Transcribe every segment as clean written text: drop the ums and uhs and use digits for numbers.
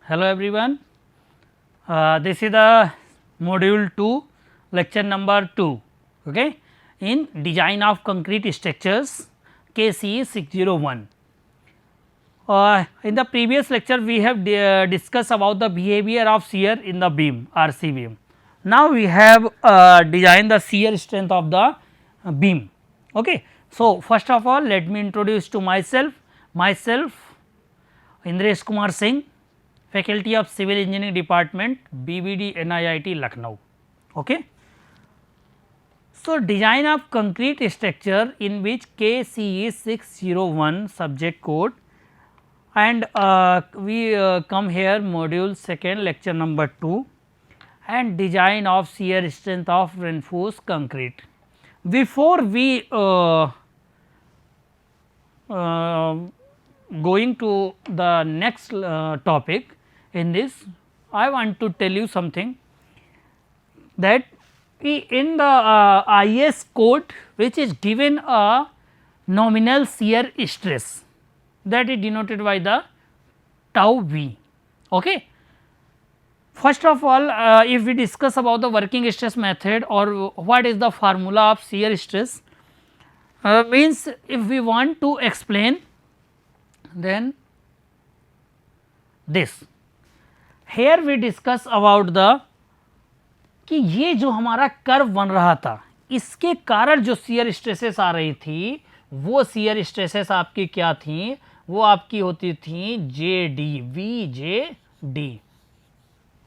Hello everyone. This is the module 2, lecture number 2, okay, in design of concrete structures KCE 601. In the previous lecture we have discussed about the behavior of shear in the beam, RC beam. Now we have designed the shear strength of the beam. Okay. So, first of all let me introduce to myself Indresh Kumar Singh, Faculty of Civil Engineering Department, BBD NIIT Lucknow. Okay. So, design of concrete structure in which KCE 601 subject code, and we come here module 2nd lecture number 2 and design of shear strength of reinforced concrete. Before we going to the next topic in this, I want to tell you something that in the IS code which is given a nominal shear stress, that is denoted by the tau v. Okay. First of all if we discuss about the working stress method or what is the formula of shear stress, means if we want to explain, then this here we discuss about the कि ये जो हमारा curve बन रहा था इसके कारण जो shear stresses आ रही थी वो shear stresses आपकी क्या थी, वो आपकी होती थी JD VJD.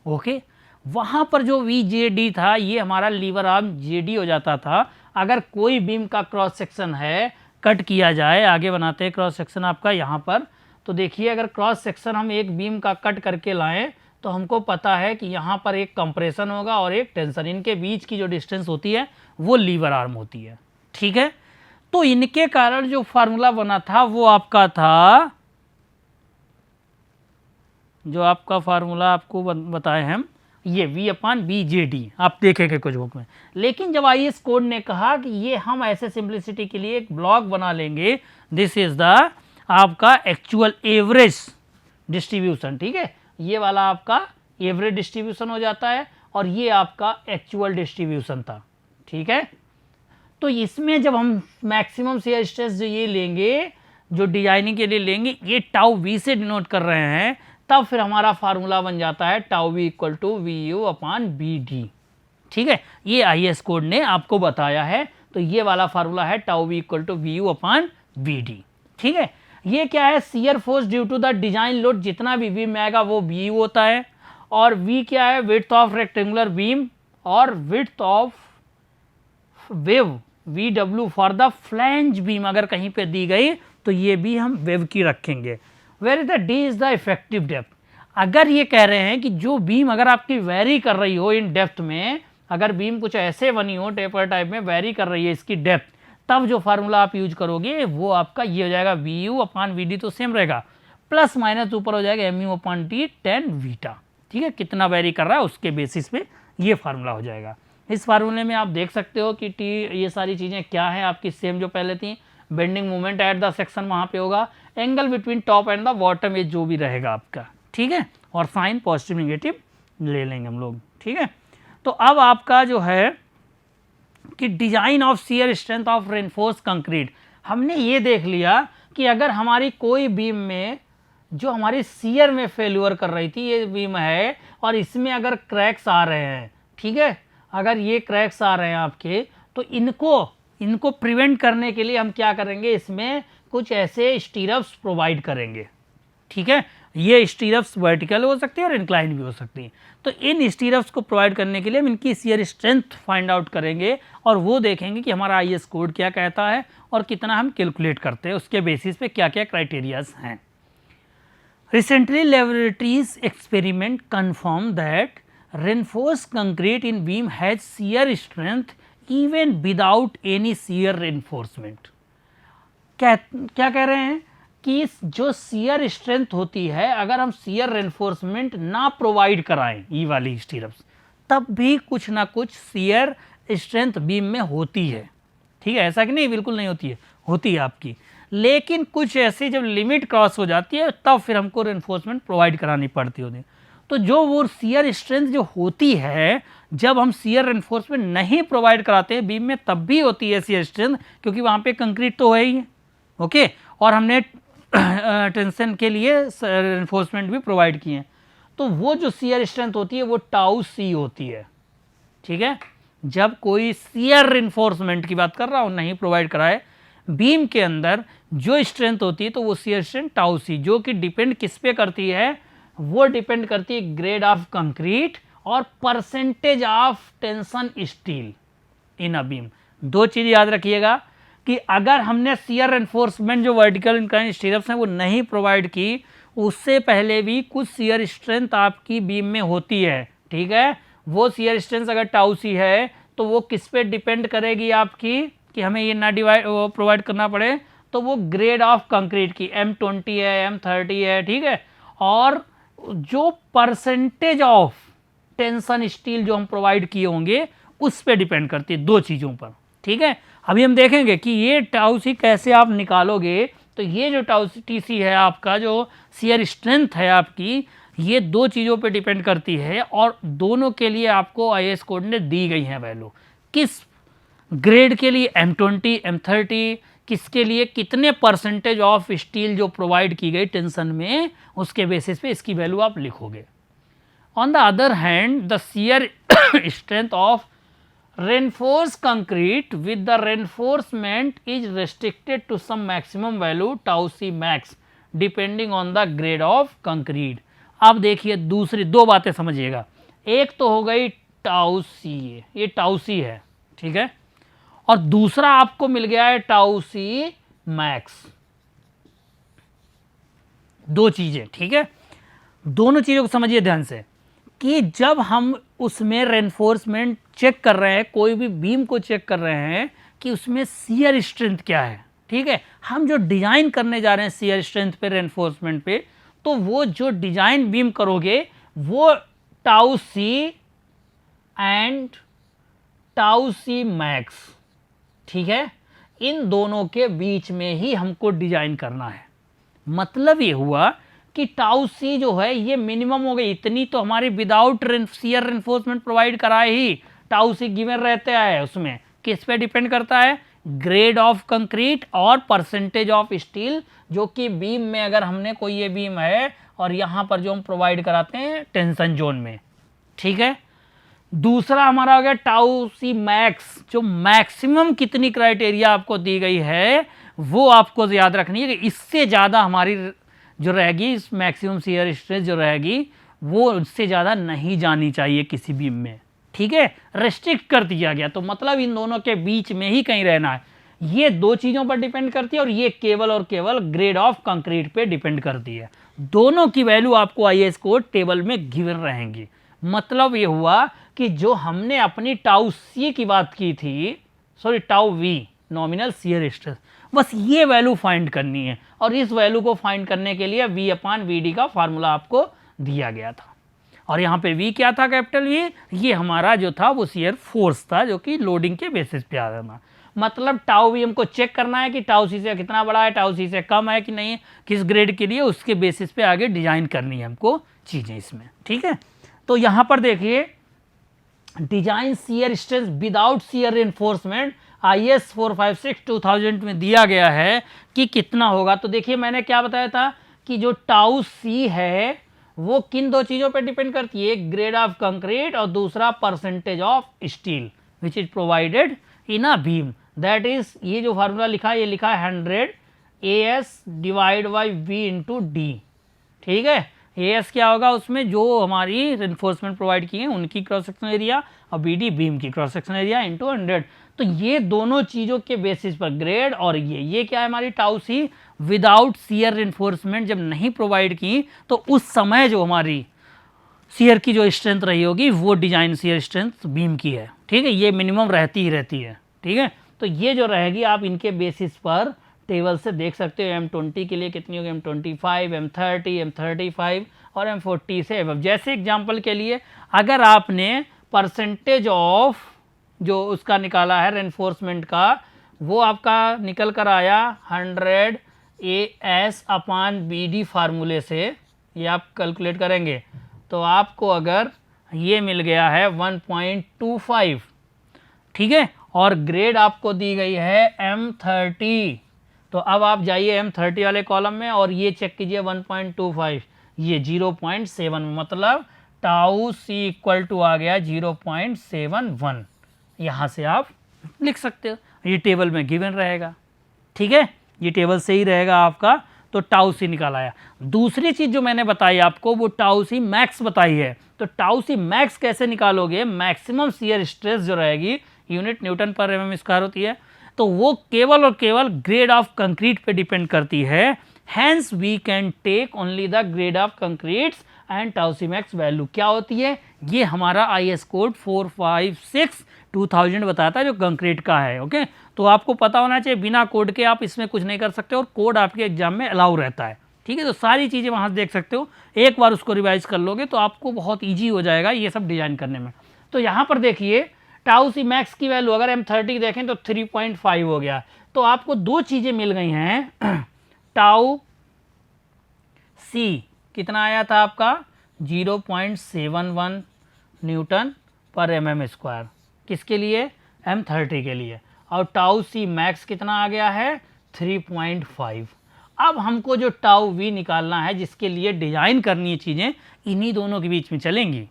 ओके. वहाँ पर जो VJD था ये हमारा लीवर आर्म JD हो जाता था. अगर कोई बीम का क्रॉस सेक्शन है, कट किया जाए, आगे बनाते हैं क्रॉस सेक्शन आपका यहाँ पर, तो देखिए अगर क्रॉस सेक्शन हम एक बीम का कट करके लाएं तो हमको पता है कि यहाँ पर एक कंप्रेशन होगा और एक टेंशन, इनके बीच की जो डिस्टेंस होती है वो लीवर आर्म होती है. ठीक है. तो इनके कारण जो फार्मूला बना था वो आपका था, जो आपका फार्मूला आपको बताए हम, ये V अपान BJD आप देखेंगे कुछ बुक में. लेकिन जब IS कोड ने कहा कि ये हम ऐसे सिंप्लिसिटी के लिए एक ब्लॉक बना लेंगे, दिस इज द आपका एक्चुअल एवरेज डिस्ट्रीब्यूशन. ठीक है. ये वाला आपका एवरेज डिस्ट्रीब्यूशन हो जाता है और ये आपका एक्चुअल डिस्ट्रीब्यूशन था. ठीक है. तो इसमें जब हम मैक्सिमम shear स्ट्रेस जो ये लेंगे, जो डिजाइनिंग के लिए लेंगे, ये टाउ V से डिनोट कर रहे हैं, तब फिर हमारा फार्मूला बन जाता है tau V equal to VU upon BD. ठीक है. ये IS कोड ने आपको बताया है. तो ये वाला फार्मूला है tau V equal to VU upon BD. ठीक है. ये क्या है, shear force due to the design load, जितना भी बीम में आएगा वो VU होता है. और V क्या है, विड्थ ऑफ रेक्टेंगुलर बीम, और width of wave VW for the flange beam अगर कहीं पे दी गई तो ये भी हम वेव की रखेंगे. Where is the D is the effective depth. अगर ये कह रहे हैं कि जो बीम अगर आपकी वेरी कर रही हो इन डेप्थ में, अगर बीम कुछ ऐसे बनी हो टेपर टाइप में, वेरी कर रही है इसकी डेप्थ, तब जो फार्मूला आप यूज करोगे वो आपका ये हो जाएगा VU अपान VD, तो सेम रहेगा, प्लस माइनस ऊपर हो जाएगा MU अपान T tan बीटा. ठीक है. कितना वेरी कर रहा है उसके बेसिस पे ये फार्मूला हो जाएगा. इस फार्मूले में आप देख सकते हो कि T ये सारी चीज़ें क्या है आपकी, सेम जो पहले थी. Bending moment at the section वहाँ पे होगा, angle between top and the bottom, ये जो भी रहेगा आपका. ठीक है. और साइन पॉजिटिव नेगेटिव ले लेंगे हम लोग. ठीक है. तो अब आपका जो है कि design of shear strength of reinforce concrete, हमने ये देख लिया कि अगर हमारी कोई बीम में जो हमारी शियर में फेल्यूर कर रही थी, ये बीम है और इसमें अगर क्रैक्स आ रहे हैं, ठीक है, अगर ये क्रैक्स आ रहे हैं आपके, तो इनको प्रिवेंट करने के लिए हम क्या करेंगे, इसमें कुछ ऐसे स्टीरप्स प्रोवाइड करेंगे. ठीक है. ये स्टीरप्स वर्टिकल हो सकती है और इंक्लाइन भी हो सकती हैं. तो इन स्टीरप्स को प्रोवाइड करने के लिए हम इनकी शियर स्ट्रेंथ फाइंड आउट करेंगे और वो देखेंगे कि हमारा IS कोड क्या कहता है और कितना हम कैलकुलेट करते हैं, उसके बेसिस पे क्या क्या क्राइटेरियाज हैं. Recently laboratories experiment confirm that reinforced concrete in beam has shear strength even without any shear reinforcement. क्या कह रहे हैं कि जो shear strength होती है, अगर हम shear reinforcement ना प्रोवाइड कराएं ये वाली स्टीरप्स, तब भी कुछ ना कुछ shear strength बीम में होती है. ठीक है. ऐसा कि नहीं बिल्कुल नहीं होती है, होती है आपकी. लेकिन कुछ ऐसी जब लिमिट क्रॉस हो जाती है तब फिर हमको रेनफोर्समेंट प्रोवाइड करानी पड़ती होती है। तो जो वो शियर स्ट्रेंथ जो होती है जब हम शियर रेनफोर्समेंट नहीं प्रोवाइड कराते हैं बीम में तब भी होती है शियर स्ट्रेंथ, क्योंकि वहाँ पे कंक्रीट तो है ही, ओके, और हमने टेंशन के लिए रेनफोर्समेंट भी प्रोवाइड किए हैं। तो वो जो शियर स्ट्रेंथ होती है वो टाउ सी होती है, ठीक है। जब कोई शियर रेनफोर्समेंट की बात कर रहा हूँ नहीं प्रोवाइड कराए बीम के अंदर जो स्ट्रेंथ होती है तो वो शियर स्ट्रेंथ टाउ सी, जो कि डिपेंड किस पे करती है, वो डिपेंड करती है ग्रेड ऑफ कंक्रीट और percentage of tension steel in a beam. दो चीज याद रखिएगा कि अगर हमने शियर रेनफोर्समेंट जो वर्टिकल इंक्लाइन स्टीरअप्स हैं वो नहीं प्रोवाइड की, उससे पहले भी कुछ शियर स्ट्रेंथ आपकी बीम में होती है, ठीक है। वो शियर स्ट्रेंथ अगर टाउ सी है तो वो किस पे डिपेंड करेगी आपकी कि हमें ये ना प्रोवाइड करना पड़े, तो वो ग्रेड ऑफ कंक्रीट की M20 है, M30 है, ठीक है, और जो परसेंटेज ऑफ टेंशन स्टील जो हम प्रोवाइड किए होंगे उस पे डिपेंड करती है, दो चीज़ों पर, ठीक है। अभी हम देखेंगे कि ये टाउ सी कैसे आप निकालोगे। तो ये जो टाउ टी सी है आपका जो शियर स्ट्रेंथ है आपकी, ये दो चीज़ों पे डिपेंड करती है और दोनों के लिए आपको IS कोड ने दी गई है वैल्यू। किस ग्रेड के लिए M20, M30, किसके लिए कितने परसेंटेज ऑफ स्टील जो प्रोवाइड की गई टेंशन में, उसके बेसिस पे इसकी वैल्यू आप लिखोगे। On the other hand the shear strength of reinforced concrete with the reinforcement is restricted to some maximum value tau c max depending on the grade of concrete। अब देखिए दूसरी दो बातें समझिएगा, एक तो हो गई टाउ सी, ये टाउ सी है, ठीक है, और दूसरा आपको मिल गया है टाउ सी मैक्स। दो चीजें, ठीक है, दोनों चीजों को समझिए ध्यान से कि जब हम उसमें रेनफोर्समेंट चेक कर रहे हैं, कोई भी बीम को चेक कर रहे हैं कि उसमें शियर स्ट्रेंथ क्या है, ठीक है, हम जो डिजाइन करने जा रहे हैं शियर स्ट्रेंथ पे रेनफोर्समेंट पे, तो वो जो डिजाइन बीम करोगे वो tau C and tau C max, ठीक है, इन दोनों के बीच में ही हमको डिजाइन करना है। मतलब ये हुआ कि टाउ सी जो है ये मिनिमम हो गई, इतनी तो हमारी विदाउट शियर रेनफोर्समेंट प्रोवाइड कराए ही टाउ सी गिवन रहते हैं। उसमें किस पे डिपेंड करता है, ग्रेड ऑफ कंक्रीट और परसेंटेज ऑफ स्टील, जो कि बीम में अगर हमने कोई ये बीम है और यहाँ पर जो हम प्रोवाइड कराते हैं टेंशन जोन में, ठीक है। दूसरा हमारा हो गया टाउ सी मैक्स, जो मैक्सिमम कितनी क्राइटेरिया आपको दी गई है वो आपको याद रखनी है कि इससे ज़्यादा हमारी जो रहेगी इस मैक्सिमम शियर स्ट्रेस जो रहेगी वो उससे ज़्यादा नहीं जानी चाहिए किसी बीम में, ठीक है, रेस्ट्रिक्ट कर दिया गया। तो मतलब इन दोनों के बीच में ही कहीं रहना है। ये दो चीज़ों पर डिपेंड करती है और ये केवल और केवल ग्रेड ऑफ कंक्रीट पे डिपेंड करती है। दोनों की वैल्यू आपको IS कोड टेबल में गिवन रहेंगी। मतलब ये हुआ कि जो हमने अपनी टाउ सी की बात की थी, sorry tau V nominal shear stress, बस ये वैल्यू फाइंड करनी है और इस वैल्यू को फाइंड करने के लिए V/VD का फार्मूला आपको दिया गया था। और यहाँ पे V क्या था, कैपिटल V, ये हमारा जो था वो शियर फोर्स था जो कि लोडिंग के बेसिस पे आ रहा था। मतलब टाउ V हमको चेक करना है कि टाउ सी से कितना बड़ा है, टाउ सी से कम है कि नहीं, किस ग्रेड के लिए, उसके बेसिस पे आगे डिजाइन करनी है हमको चीज़ें इसमें, ठीक है। तो यहाँ पर देखिए design shear stress without shear reinforcement IS 456 2000 में दिया गया है कि कितना होगा। तो देखिए मैंने क्या बताया था कि जो टाउ सी है वो किन दो चीज़ों पे डिपेंड करती है, एक ग्रेड ऑफ कंक्रीट और दूसरा percentage of steel which is provided in a beam. That is, ये जो फार्मूला लिखा है ये लिखा है 100 AS divide by V into D, ठीक है। AS क्या होगा, उसमें जो हमारी रेनफोर्समेंट प्रोवाइड की है उनकी क्रॉस सेक्शन एरिया और BD बीम की क्रॉस सेक्शन एरिया इंटू 100। तो ये दोनों चीज़ों के बेसिस पर ग्रेड और ये क्या है हमारी टाउ सी विदाउट शियर रेनफोर्समेंट जब नहीं प्रोवाइड की तो उस समय जो हमारी शियर की जो स्ट्रेंथ रही होगी वो डिजाइन शियर स्ट्रेंथ बीम की है, ठीक है। ये मिनिमम रहती ही रहती है, ठीक है। तो ये जो रहेगी आप इनके बेसिस पर टेबल से देख सकते हो M20 के लिए कितनी होगी, M25, M30, M35 और M40 से एबव। जैसे एग्जांपल के लिए अगर आपने परसेंटेज ऑफ जो उसका निकाला है रेनफोर्समेंट का, वो आपका निकल कर आया 100 AS/BD फार्मूले से ये आप कैलकुलेट करेंगे तो आपको अगर ये मिल गया है 1.25, ठीक है, और ग्रेड आपको दी गई है M30, तो अब आप जाइए M30 वाले कॉलम में और ये चेक कीजिए 1.25, ये 0.7, मतलब टाउ सी इक्वल टू आ गया 0.71। यहाँ से आप लिख सकते हो, ये टेबल में गिवन रहेगा, ठीक है, ये टेबल से ही रहेगा आपका, तो टाउ सी निकाल आया। दूसरी चीज जो मैंने बताई आपको वो टाउ सी मैक्स बताई है, तो टाउ सी मैक्स कैसे निकालोगे, मैक्सिमम शियर स्ट्रेस जो रहेगी unit newton per mm square होती है, तो वो केवल और केवल ग्रेड ऑफ कंक्रीट पे डिपेंड करती है। Hence we can take only the grade of concretes and tau C max value क्या होती है, ये हमारा IS कोड 456/2000 बताता है जो कंक्रीट का है। ओके, तो आपको पता होना चाहिए, बिना कोड के आप इसमें कुछ नहीं कर सकते और कोड आपके एग्जाम में अलाउ रहता है, ठीक है, तो सारी चीज़ें वहाँ से देख सकते हो, एक बार उसको रिवाइज कर लोगे तो आपको बहुत ईजी हो जाएगा ये सब डिजाइन करने में। तो यहाँ पर देखिए टाउ सी मैक्स की वैल्यू अगर M30 देखें तो 3.5 हो गया, तो आपको दो चीज़ें मिल गई हैं। टाउ सी कितना आया था आपका 0.71 न्यूटन पर एमएम स्क्वायर, किसके लिए, M30 के लिए, और टाउ सी मैक्स कितना आ गया है 3.5। अब हमको जो टाउ वी निकालना है जिसके लिए डिजाइन करनी है चीज़ें, इन्हीं दोनों के बीच में चलेंगी,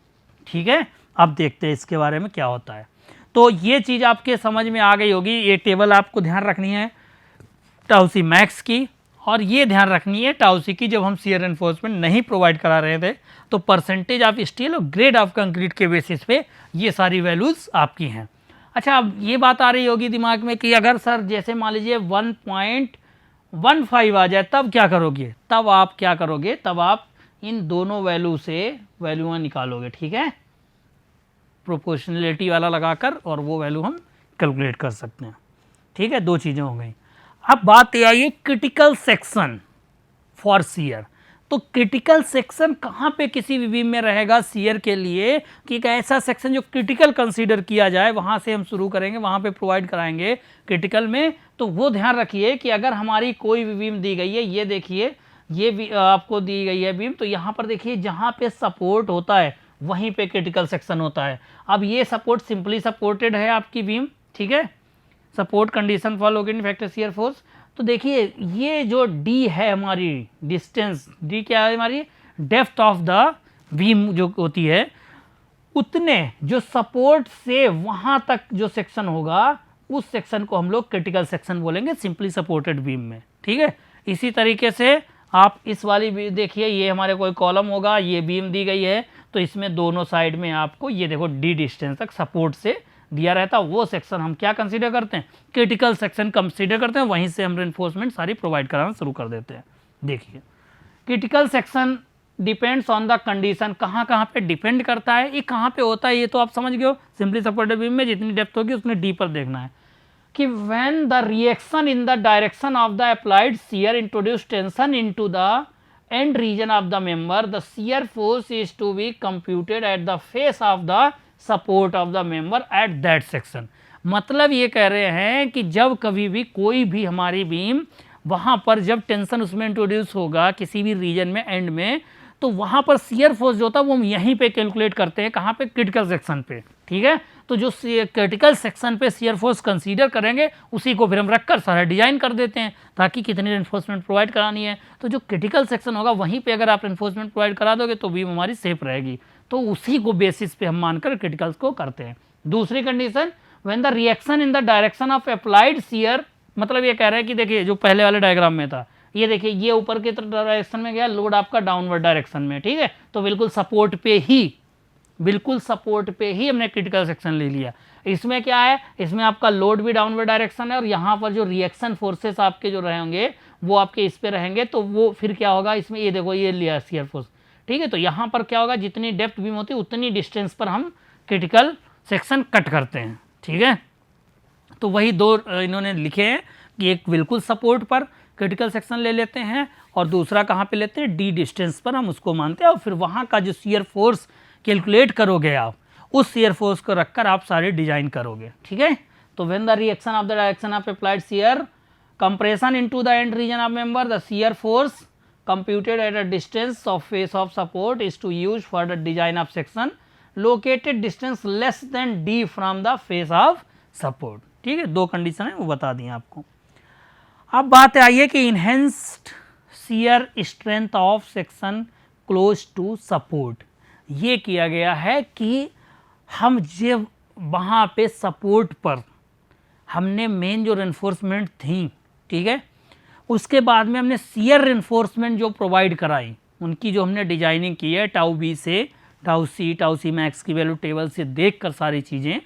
ठीक है। अब देखते हैं इसके बारे में क्या होता है। तो ये चीज़ आपके समझ में आ गई होगी, ये टेबल आपको ध्यान रखनी है टाउ सी मैक्स की, और ये ध्यान रखनी है टाउ सी की, जब हम शियर एनफोर्समेंट नहीं प्रोवाइड करा रहे थे तो परसेंटेज ऑफ स्टील और ग्रेड ऑफ कंक्रीट के बेसिस पे ये सारी वैल्यूज़ आपकी हैं। अच्छा, अब ये बात आ रही होगी दिमाग में कि अगर सर जैसे मान लीजिए 1.15 आ जाए तब क्या करोगे, तब आप क्या करोगे, तब आप इन दोनों वैल्यू से वैल्यूआँ निकालोगे, ठीक है, प्रोपोर्शनलिटी वाला लगाकर, और वो वैल्यू हम कैलकुलेट कर सकते हैं, ठीक है। दो चीज़ें हो गई। अब बात यह आई क्रिटिकल सेक्शन फॉर शियर, तो क्रिटिकल सेक्शन कहाँ पे किसी भी बीम में रहेगा शियर के लिए, कि एक ऐसा सेक्शन जो क्रिटिकल कंसीडर किया जाए, वहाँ से हम शुरू करेंगे, वहाँ पे प्रोवाइड कराएंगे क्रिटिकल में। तो वो ध्यान रखिए कि अगर हमारी कोई भी बीम दी गई है, ये देखिए ये आपको दी गई है बीम, तो यहाँ पर देखिए जहाँ पे सपोर्ट होता है वहीं पे क्रिटिकल सेक्शन होता है। अब ये सपोर्ट सिंपली सपोर्टेड है आपकी बीम, ठीक है, support condition for locating factor shear force. तो देखिए ये जो डी है हमारी डिस्टेंस, डी क्या है हमारी डेप्थ ऑफ द बीम जो होती है, उतने जो सपोर्ट से वहाँ तक जो सेक्शन होगा उस सेक्शन को हम लोग क्रिटिकल सेक्शन बोलेंगे सिंपली सपोर्टेड बीम में, ठीक है। इसी तरीके से आप इस वाली भी देखिए, ये हमारे कोई कॉलम होगा, ये बीम दी गई है, तो इसमें दोनों साइड में आपको ये देखो डी डिस्टेंस तक सपोर्ट से दिया रहता है, वो सेक्शन हम क्या कंसीडर करते हैं, क्रिटिकल सेक्शन कंसीडर करते हैं, वहीं से हम रेनफोर्समेंट सारी प्रोवाइड कराना शुरू कर देते हैं। देखिए critical section depends on the condition, कहाँ कहाँ पे डिपेंड करता है, ये कहाँ पे होता है, ये तो आप समझ गए हो, सिंपली सपोर्टेड बीम में जितनी डेप्थ होगी उतने डी पर देखना है, कि when the reaction in the direction of the applied shear introduce tension into the end region of the member, the shear force is to be computed at the face of the support of the member at that section. मतलब ये कह रहे हैं कि जब कभी भी कोई भी हमारी बीम वहाँ पर जब टेंशन उसमें इंट्रोड्यूस होगा किसी भी रीजन में एंड में, तो वहाँ पर शियर फोर्स जो होता है वो हम यहीं पे कैलकुलेट करते हैं, कहाँ पे, क्रिटिकल सेक्शन पे, ठीक है। तो जो क्रिटिकल सेक्शन पे शियर फोर्स कंसीडर करेंगे उसी को फिर हम रखकर सारा डिजाइन कर देते हैं ताकि कितनी रेनफोर्समेंट प्रोवाइड करानी है, तो जो क्रिटिकल सेक्शन होगा वहीं पे अगर आप रेनफोर्समेंट प्रोवाइड करा दोगे तो बीम हमारी सेफ रहेगी, तो उसी को बेसिस पे हम मानकर क्रिटिकल्स को करते हैं। दूसरी condition, when the reaction in the direction of applied shear, मतलब ये कह रहा है कि देखिए जो पहले वाले डायग्राम में था, ये देखिए ये ऊपर की डायरेक्शन में गया, लोड आपका डाउनवर्ड डायरेक्शन में, ठीक है, तो बिल्कुल सपोर्ट पे ही हमने क्रिटिकल सेक्शन ले लिया। इसमें क्या है, इसमें आपका लोड भी डाउनवर्ड डायरेक्शन है और यहाँ पर जो रिएक्शन फोर्सेस आपके जो रहेंगे वो आपके इस पे रहेंगे, तो वो फिर क्या होगा, इसमें ये देखो ये लिया शियर फोर्स, ठीक है, तो यहाँ पर क्या होगा, जितनी डेप्थ बीम होती है उतनी डिस्टेंस पर हम क्रिटिकल सेक्शन कट करते हैं, ठीक है। तो वही दो इन्होंने लिखे हैं कि एक बिल्कुल सपोर्ट पर क्रिटिकल सेक्शन ले लेते हैं और दूसरा कहाँ पे लेते हैं, डी डिस्टेंस पर हम उसको मानते हैं, और फिर वहाँ का जो शियर फोर्स कैलकुलेट करोगे आप, उस शियर फोर्स को रखकर आप सारे डिजाइन करोगे, ठीक है। तो when the reaction of the direction of applied shear compression into the end region of member, the shear force computed at a distance of face of support is to use for the design of section located distance less than d from the face of support। ठीक है, दो condition है वो बता दी आपको। अब बात आइए कि enhanced shear strength of section close to support. ये किया गया है कि हम जब वहाँ पे सपोर्ट पर हमने मेन जो रेनफोर्समेंट थी, ठीक है, उसके बाद में हमने शियर रेनफोर्समेंट जो प्रोवाइड कराई, उनकी जो हमने डिजाइनिंग की है टाउ बी से टाउ सी मैक्स की वैल्यू टेबल से देखकर सारी चीज़ें,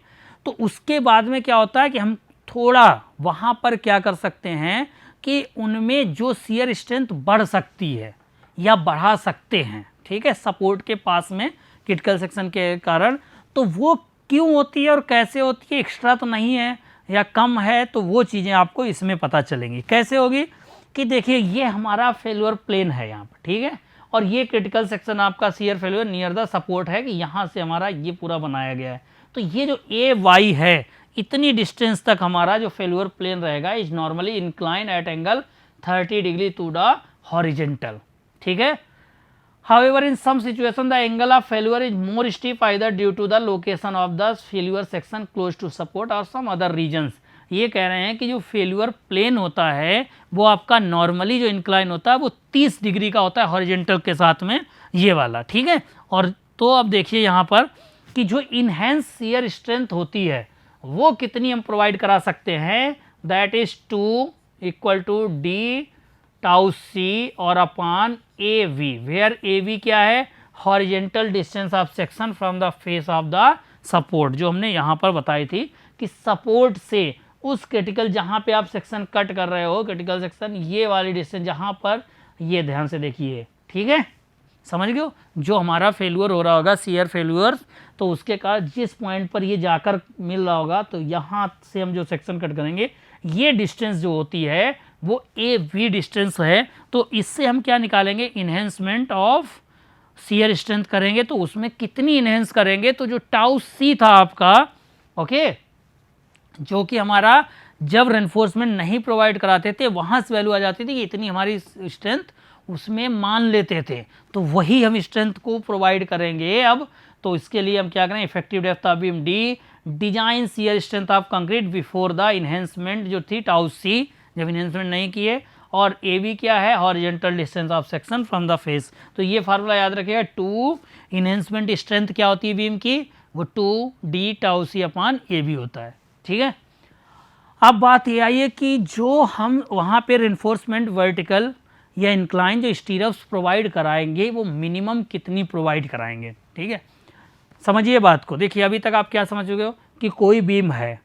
तो उसके बाद में क्या होता है कि हम थोड़ा वहाँ पर क्या कर सकते हैं कि उनमें जो शियर स्ट्रेंथ बढ़ सकती है या बढ़ा सकते हैं, ठीक है, सपोर्ट के पास में क्रिटिकल सेक्शन के कारण, तो वो क्यों होती है और कैसे होती है, एक्स्ट्रा तो नहीं है या कम है, तो वो चीज़ें आपको इसमें पता चलेंगी। कैसे होगी कि देखिए ये हमारा फेल्यूर प्लेन है यहाँ पर, ठीक है, और ये क्रिटिकल सेक्शन आपका shear failure near the support है कि यहाँ से हमारा ये पूरा बनाया गया है। तो ये जो ए वाई है, इतनी डिस्टेंस तक हमारा जो फेल्यूर प्लेन रहेगा is normally incline at angle 30 degree to the horizontal, ठीक है। However, in some situation, the angle of failure is more steep either due to the location of the failure section close to support or some other regions। ये कह रहे हैं कि जो failure plane होता है वो आपका नॉर्मली जो इंक्लाइन होता है वो 30 डिग्री का होता है हॉरिजेंटल के साथ में, ये वाला, ठीक है। और तो अब देखिए यहाँ पर कि जो इनहेंस शियर स्ट्रेंथ होती है वो कितनी हम प्रोवाइड करा सकते हैं, that is 2 equal to d tau c और upon a v, where a v क्या है, horizontal distance of section from the face of the support, जो हमने यहाँ पर बताई थी कि सपोर्ट से उस क्रिटिकल जहाँ पे आप सेक्शन कट कर रहे हो, क्रिटिकल सेक्शन, ये वाली डिस्टेंस जहाँ पर, ये ध्यान से देखिए, ठीक है, समझ गए हो, जो हमारा फेल्यूर हो रहा होगा शियर फेल्यूर, तो उसके कारण जिस पॉइंट पर ये जाकर मिल रहा होगा, तो यहाँ से हम जो सेक्शन कट करेंगे, ये डिस्टेंस जो होती है वो ए वी डिस्टेंस है। तो इससे हम क्या निकालेंगे, इन्हेंसमेंट ऑफ शियर स्ट्रेंथ करेंगे, तो उसमें कितनी इन्हेंस करेंगे, तो जो टाउ सी था आपका, ओके, जो कि हमारा जब रेनफोर्समेंट नहीं प्रोवाइड कराते थे वहाँ से वैल्यू आ जाती थी कि इतनी हमारी स्ट्रेंथ उसमें मान लेते थे, तो वही हम स्ट्रेंथ को प्रोवाइड करेंगे अब। तो इसके लिए हम क्या करें, effective depth of beam D, design shear strength of concrete before the enhancement जो थी टाउ सी, जब इन्हेंसमेंट नहीं किए, और ए बी क्या है, horizontal distance of section from the face. तो ये फार्मूला याद रखिएगा, 2 इन्हेंसमेंट स्ट्रेंथ क्या होती है बीम की, वो 2 D tau C upon A B होता है, ठीक है। अब बात ये आई है कि जो हम वहाँ पे रेनफोर्समेंट वर्टिकल या इंक्लाइन जो स्टीरअप्स प्रोवाइड कराएंगे वो मिनिमम कितनी प्रोवाइड कराएंगे, ठीक है। समझिए बात को, देखिए अभी तक आप क्या समझ चुके हो कि कोई बीम है,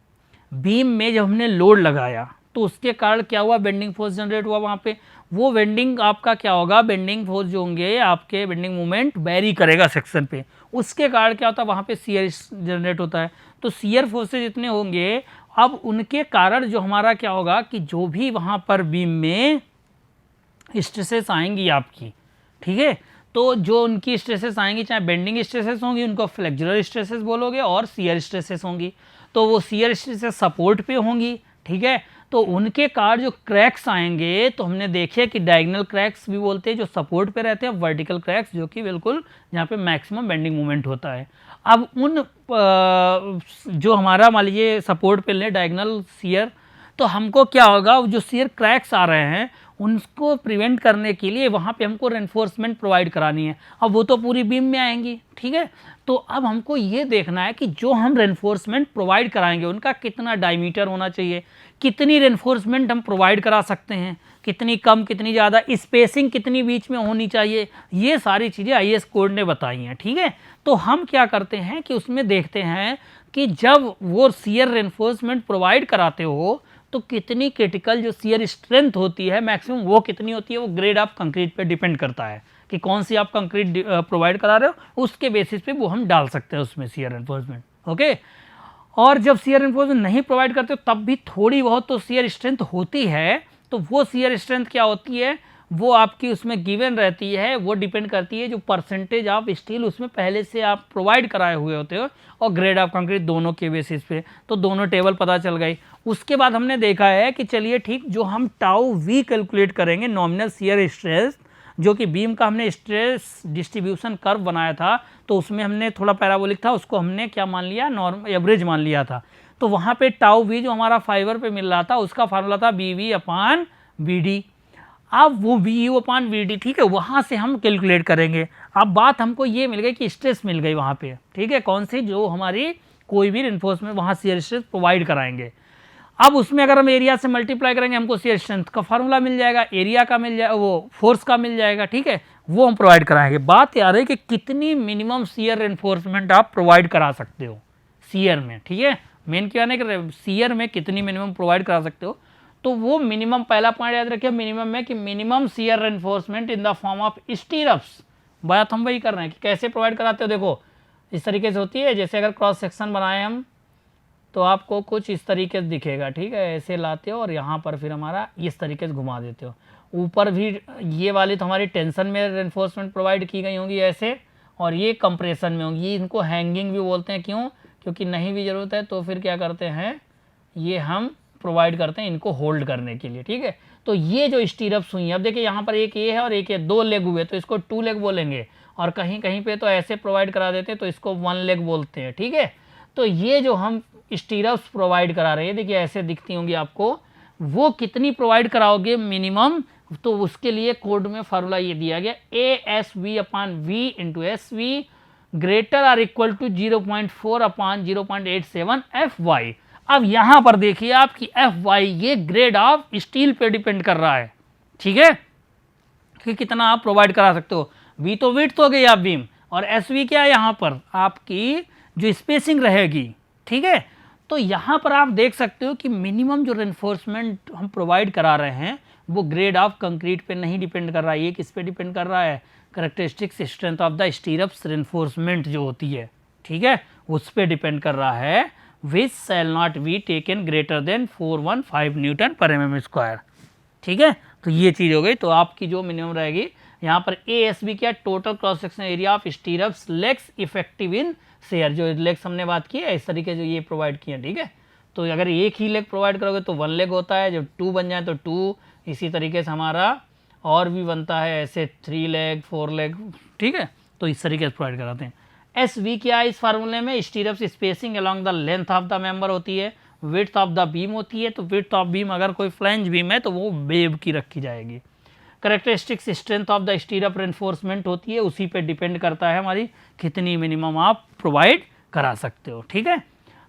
बीम में जब हमने लोड लगाया तो उसके कारण क्या हुआ, बेंडिंग फोर्स जनरेट हुआ वहाँ पे, वो बेंडिंग आपका क्या होगा, बेंडिंग फोर्स जो होंगे आपके, बेंडिंग मोमेंट वेरी करेगा सेक्शन पे, उसके कारण क्या होता है, वहाँ पे शियर जनरेट होता है। तो शियर फोर्सेज जितने होंगे, अब उनके कारण जो हमारा क्या होगा कि जो भी वहाँ पर बीम में स्ट्रेसेस आएंगी आपकी, ठीक है, तो जो उनकी स्ट्रेसेस आएंगी, चाहे बेंडिंग स्ट्रेसेस होंगी, उनको फ्लेक्सुरल स्ट्रेसेस बोलोगे, और शियर स्ट्रेसेस होंगी, तो वो शियर स्ट्रेसेस सपोर्ट पे होंगी, ठीक है। तो उनके कारण जो क्रैक्स आएंगे, तो हमने देखे कि डायगोनल क्रैक्स भी बोलते हैं जो सपोर्ट पे रहते हैं, वर्टिकल क्रैक्स जो कि बिल्कुल जहाँ पे मैक्सिमम बेंडिंग मोमेंट होता है। अब उन जो हमारा मान लीजिए सपोर्ट पे ले डायगोनल शियर, तो हमको क्या होगा, जो शियर क्रैक्स आ रहे हैं उनको प्रिवेंट करने के लिए वहाँ पे हमको रेनफोर्समेंट प्रोवाइड करानी है। अब वो तो पूरी बीम में आएंगी, ठीक है, तो अब हमको ये देखना है कि जो हम रेनफोर्समेंट प्रोवाइड कराएंगे उनका कितना डायमीटर होना चाहिए, कितनी रेनफोर्समेंट हम प्रोवाइड करा सकते हैं, कितनी कम कितनी ज़्यादा, स्पेसिंग कितनी बीच में होनी चाहिए, ये सारी चीज़ें आईएस कोड ने बताई हैं, ठीक है। तो हम क्या करते हैं कि उसमें देखते हैं कि जब वो शियर रेनफोर्समेंट प्रोवाइड कराते हो तो कितनी क्रिटिकल जो शियर स्ट्रेंथ होती है मैक्सिमम वो कितनी होती है, वो ग्रेड ऑफ कंक्रीट पे डिपेंड करता है कि कौन सी आप कंक्रीट प्रोवाइड करा रहे हो, उसके बेसिस पे वो हम डाल सकते हैं उसमें शियर रेनफोर्समेंट, ओके। और जब शियर रेनफोर्समेंट नहीं प्रोवाइड करते हो तब भी थोड़ी बहुत तो शियर स्ट्रेंथ होती है, तो वो शियर स्ट्रेंथ क्या होती है, वो आपकी उसमें गिवन रहती है, वो डिपेंड करती है जो परसेंटेज ऑफ स्टील उसमें पहले से आप प्रोवाइड कराए हुए होते हो और ग्रेड ऑफ कंक्रीट दोनों के बेसिस पे। तो दोनों टेबल पता चल गई। उसके बाद हमने देखा है कि चलिए ठीक, जो हम टाउ वी कैलकुलेट करेंगे नॉमिनल शियर स्ट्रेस, जो कि बीम का हमने स्ट्रेस डिस्ट्रीब्यूशन कर्व बनाया था, तो उसमें हमने थोड़ा पैराबोलिक था, उसको हमने क्या मान लिया, नॉर्म एवरेज मान लिया था। तो वहाँ पे टाउ वी जो हमारा फाइबर पे मिल रहा था उसका फार्मूला था B V upon B D. अब वो V U upon V D, ठीक है, वहाँ से हम कैलकुलेट करेंगे। अब बात हमको ये मिल गई कि स्ट्रेस मिल गई वहाँ पे, ठीक है, कौन सी, जो हमारी कोई भी रिइंफोर्समेंट वहाँ शियर स्ट्रेस प्रोवाइड कराएंगे। अब उसमें अगर हम एरिया से मल्टीप्लाई करेंगे हमको शियर स्ट्रेंथ का फार्मूला मिल जाएगा, एरिया का मिल जाएगा, वो फोर्स का मिल जाएगा, ठीक है, वो हम प्रोवाइड कराएंगे। बात यार है कि कितनी मिनिमम शियर रिइंफोर्समेंट आप प्रोवाइड करा सकते हो शियर में, ठीक है, मेन क्या है कि शियर में कितनी मिनिमम प्रोवाइड करा सकते हो। तो वो मिनिमम, पहला पॉइंट याद रखिए मिनिमम में, कि minimum shear reinforcement in the form of stirrups. बात हम वही कर रहे हैं कि कैसे प्रोवाइड कराते हो। देखो इस तरीके से होती है, जैसे अगर क्रॉस सेक्शन बनाए हम तो आपको कुछ इस तरीके से दिखेगा, ठीक है, ऐसे लाते हो और यहाँ पर फिर हमारा इस तरीके से घुमा देते हो। ऊपर भी ये वाली तो हमारी टेंशन में रेनफोर्समेंट प्रोवाइड की गई होंगी ऐसे, और ये कंप्रेशन में होंगी। इनको हैंगिंग भी बोलते हैं, क्यों, क्योंकि नहीं भी ज़रूरत है तो फिर क्या करते हैं, ये हम प्रोवाइड करते हैं इनको होल्ड करने के लिए, ठीक है। तो ये जो स्टीरप्स हुई हैं, अब देखिए यहाँ पर एक ये है और एक ये, दो लेग हुए तो इसको टू लेग बोलेंगे, और कहीं कहीं पे तो ऐसे प्रोवाइड करा देते हैं तो इसको वन लेग बोलते हैं, ठीक है। तो ये जो हम स्टीरप्स प्रोवाइड करा रहे हैं, देखिए ऐसे दिखती होंगी आपको, वो कितनी प्रोवाइड कराओगे मिनिमम, तो उसके लिए कोड में फार्मूला ये दिया गया, A S V upon V into S V greater or equal to 0.4 upon 0.87 F Y. अब यहां पर देखिए आपकी एफ वाई ये ग्रेड ऑफ स्टील पे डिपेंड कर रहा है, ठीक है, कि कितना आप प्रोवाइड करा सकते हो। वी तो विड्थ हो गई आप बीम, और एस वी क्या है, यहाँ पर आपकी जो स्पेसिंग रहेगी, ठीक है। तो यहाँ पर आप देख सकते हो कि मिनिमम जो रेनफोर्समेंट हम प्रोवाइड करा रहे हैं वो ग्रेड ऑफ कंक्रीट पे नहीं डिपेंड कर रहा है, ये किस पे डिपेंड कर रहा है, characteristics strength of the stirrups reinforcement जो होती है, ठीक है, उस पे डिपेंड कर रहा है, which shall not be taken greater than 415 newton per m square, ठीक है। तो ये चीज़ हो गई। तो आपकी जो मिनिमम रहेगी यहाँ पर ए एस बी क्या, total cross section area of stirrups legs effective in share, जो लेग्स हमने बात की है इस तरीके से ये प्रोवाइड किए, ठीक है। तो अगर एक ही लेग प्रोवाइड करोगे तो वन लेग होता है, जब टू बन जाए तो टू, इसी तरीके से हमारा और भी बनता है ऐसे 3 लेग 4 लेग, ठीक है। तो इस तरीके से प्रोवाइड कराते हैं। एस वी क्या है इस फार्मूले में, stirrups spacing along the length of the member होती है, विड्थ ऑफ द बीम होती है, तो विड्थ ऑफ बीम अगर कोई फ्लैंज बीम है तो वो वेब की रखी जाएगी। Characteristics strength of the स्टीरअप reinforcement होती है, उसी पे डिपेंड करता है हमारी कितनी मिनिमम आप प्रोवाइड करा सकते हो, ठीक है।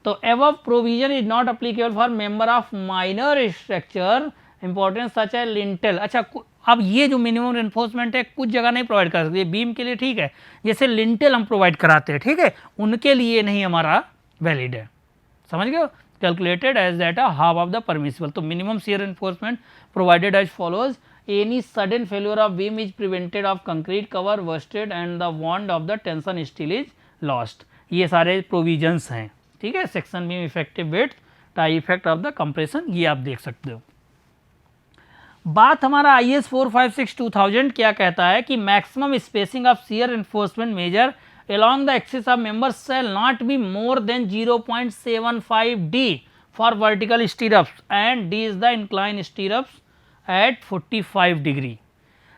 तो above provision is not applicable for member of minor structure importance such है लिंटेल। अच्छा, अब ये जो मिनिमम रेनफोर्समेंट है कुछ जगह नहीं प्रोवाइड कर सकते, बीम के लिए ठीक है, जैसे लिंटेल हम प्रोवाइड कराते हैं, ठीक है, उनके लिए नहीं हमारा वैलिड है, समझ गए। Calculated as that half of the permissible. तो minimum shear reinforcement provided as follows, any sudden failure of beam is prevented of concrete cover worsted and the bond of the tension steel is lost। ये सारे provisions हैं, ठीक है। Section beam effective width, tie effect of the compression, ये आप देख सकते हो। बात हमारा IS 456/2000 क्या कहता है कि maximum spacing of shear enforcement measure along the axis of members shall not be more than 0.75 D for vertical stirrups and D is the inclined stirrups at 45 degree.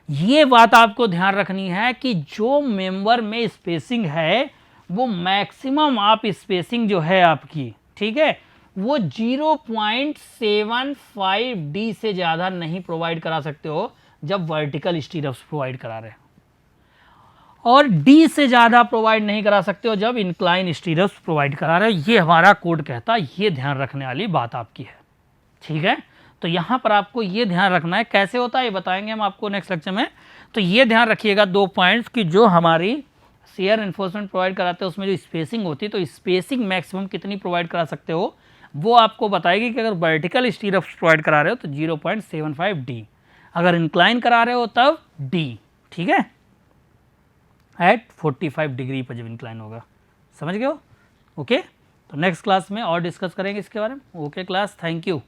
ये बात आपको ध्यान रखनी है कि जो मेंबर में स्पेसिंग है वो मैक्सिमम आप स्पेसिंग जो है आपकी, ठीक है, वो 0.75 डी से ज़्यादा नहीं प्रोवाइड करा सकते हो जब वर्टिकल स्टीरप्स प्रोवाइड करा रहे हो, और डी से ज़्यादा प्रोवाइड नहीं करा सकते हो जब इंक्लाइन स्टीरप्स प्रोवाइड करा रहे हो। ये हमारा कोड कहता है, ये ध्यान रखने वाली बात आपकी है, ठीक है। तो यहाँ पर आपको ये ध्यान रखना है, कैसे होता है ये बताएंगे हम आपको नेक्स्ट लेक्चर में। तो ये ध्यान रखिएगा 2 पॉइंट्स कि जो हमारी शियर एनफोर्समेंट प्रोवाइड कराते हैं उसमें जो स्पेसिंग होती है, तो स्पेसिंग मैक्सिमम कितनी प्रोवाइड करा सकते हो वो आपको बताएगी कि अगर वर्टिकल स्टीरप्स प्रोवाइड करा रहे हो तो 0.75 डी, अगर इंक्लाइन करा रहे हो तब डी, ठीक है, एट 45 डिग्री पर जब इंक्लाइन होगा, समझ गए हो। ओके, तो नेक्स्ट क्लास में और डिस्कस करेंगे इसके बारे में। Okay class, thank you.